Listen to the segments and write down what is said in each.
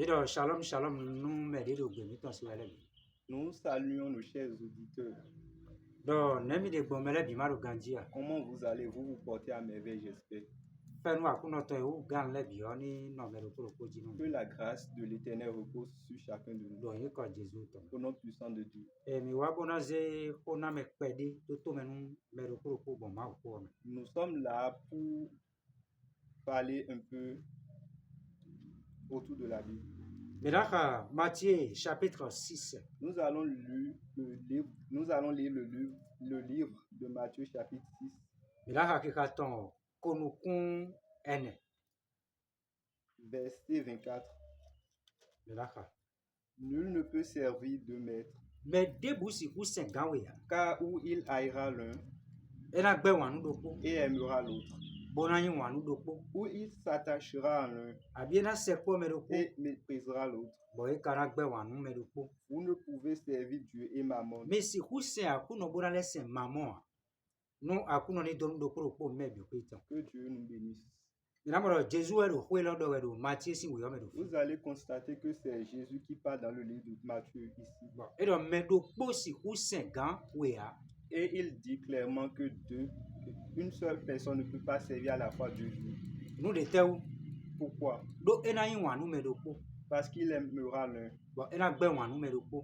Shalom, shalom, nous m'aider au béni ton soleil. Nous saluons nos chers auditeurs. Donc, n'aimi de bon mele bimaro gandia. Comment vous allez? Vous vous portez à merveille, j'espère. Fais-nous à kunoto ou gan le bioni no mero kuro kojino. Que la grâce de l'Éternel repose sur chacun de nous. Donc, il y a Jésus ton. Au nom puissant de Dieu. Et mi wabona ze ona me pedi to menu mero kuro ko bon ma ko me. Nous sommes là pour parler un peu autour de la Bible. Medaka Matthieu chapitre 6. Nous allons lire le livre de Matthieu chapitre 6. Medaka kikaton konukun ene. Verset 24. Medaka. Nul ne peut servir deux maîtres. Mais debusi ku sengawe ya. Car où il haïra l'un Ena gbe wanu doko. et aimera l'autre. Bonani wanu doko. Où il s'attachera à l'un Abiena sekpo meroko. et méprisera l'autre. Boy karagbe wanu meroko. Vous ne pouvez servir Dieu et Mammon. Mais si ku se akuno bona lese maman. No akuno ni donu doko ko mebi ko itan. Que Dieu nous bénisse. Jésus Matthieu si vous Vous allez constater que c'est Jésus qui parle dans le livre de Matthieu ici. Et il dit clairement que une seule personne ne peut pas servir à la fois Dieu. Pourquoi? Parce qu'il aimera l'un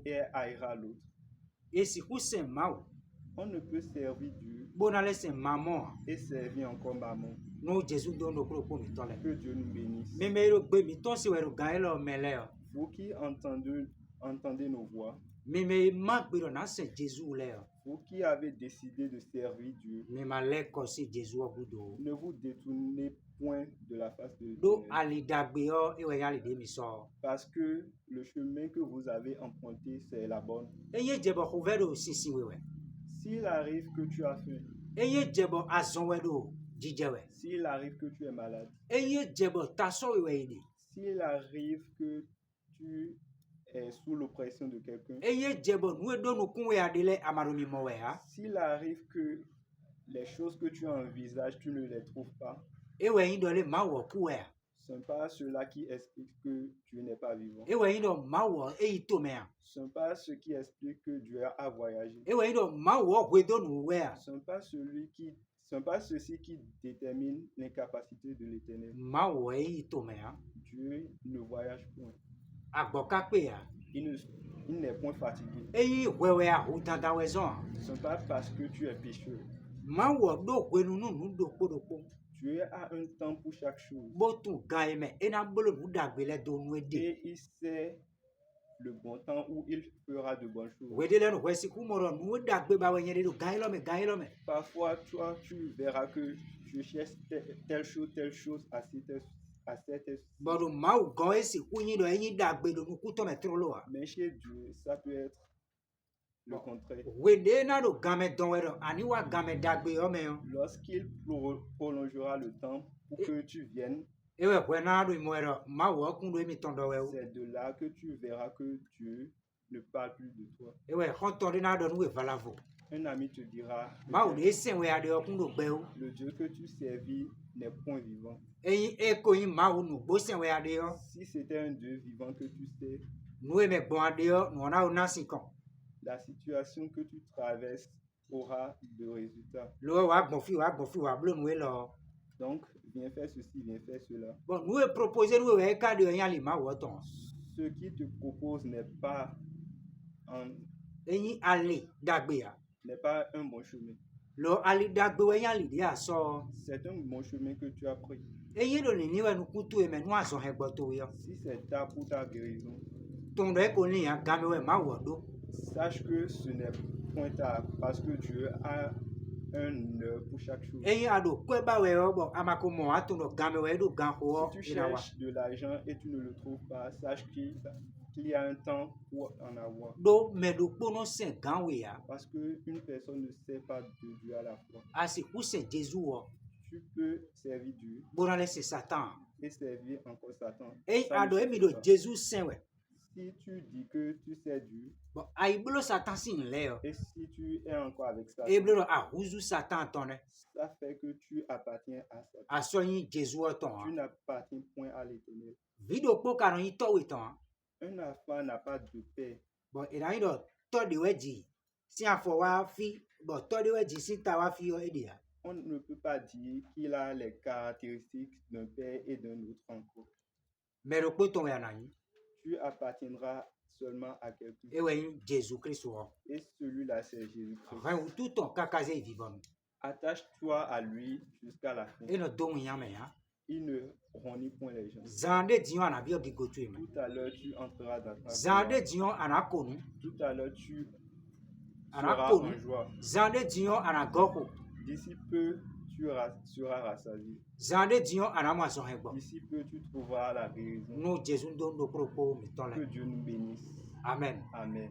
et haïra l'autre. On ne peut servir Dieu et servir encore Mammon. Que Dieu nous bénisse. Vous qui entendez nos voix, vous qui avez décidé de servir Dieu, ne vous détournez point de la face de Dieu. Parce que le chemin que vous avez emprunté, c'est la bonne. S'il arrive que tu as faim, s'il arrive que tu es malade, s'il arrive que tu es sous l'oppression de quelqu'un, s'il arrive que les choses que tu envisages, tu ne les trouves pas, ce n'est pas cela qui explique que Dieu n'est pas vivant. Ce n'est pas ce qui explique que Dieu a voyagé. Ce n'est pas ceci qui détermine l'incapacité de l'Éternel. Dieu ne voyage point. Il n'est point fatigué. Ce n'est pas parce que tu es pécheur. Dieu a un temps pour chaque chose. Et il sait le bon temps où il fera de bonnes choses. Parfois, toi, tu verras que tu cherches telle chose à cette mais chez Dieu, ça peut être le contraire. Lorsqu'il prolongera le temps pour que tu viennes, c'est de là que tu verras que Dieu ne parle plus de toi. Un ami te dira, le Dieu que tu servis n'est point vivant. Si c'était un Dieu vivant que tu sais, la situation que tu traverses aura de résultats. Donc, viens faire ceci, viens faire cela. Ce qui te propose n'est pas un bon chemin. C'est un bon chemin que tu as pris. Si c'est ta pour ta guérison, sache que ce n'est point tard parce que Dieu a un heure pour chaque chose. Si tu cherches de l'argent et tu ne le trouves pas, sache qu'il y a un temps pour en avoir. Parce qu'une personne ne sait pas de Dieu à la fois. Tu peux servir Dieu et servir encore Satan. Si tu dis que tu sais Dieu, bon, aïblo Satan sin leo. et si tu es encore avec Satan, Eblo a huzu Satan tonne. ça fait que tu appartiens à Satan. A soigné Jésus ton. Tu n'appartiens point à l'Éternel. Video po karon yi to weton. Un enfant n'a pas de père. Bon, et là il do to de weji. Si a fo wa fi, bon to de weji si ta wa fi yo edia. On ne peut pas dire qu'il a les caractéristiques d'un père et d'un autre encore. Mais le po ton ya nani. Tu appartiendras seulement à quelqu'un. Et oui, Jésus-Christ. Et celui-là, c'est Jésus-Christ. Rien tout ton kakazé vivant. Attache-toi à lui jusqu'à la fin. Et no don yame ya. Il ne renie point les gens. Zande dion ana bio gigotu. Tout à l'heure, tu entreras dans ta Zande dion ana konu. Tout à l'heure, tu seras en joie. Zande dion ana goko. D'ici peu, tu seras rassasié. Zande dion ana mason hebo. D'ici peu, tu trouveras la guérison. Nous Jésus don do pro mi tole. Que Dieu nous bénisse. Amen. Amen.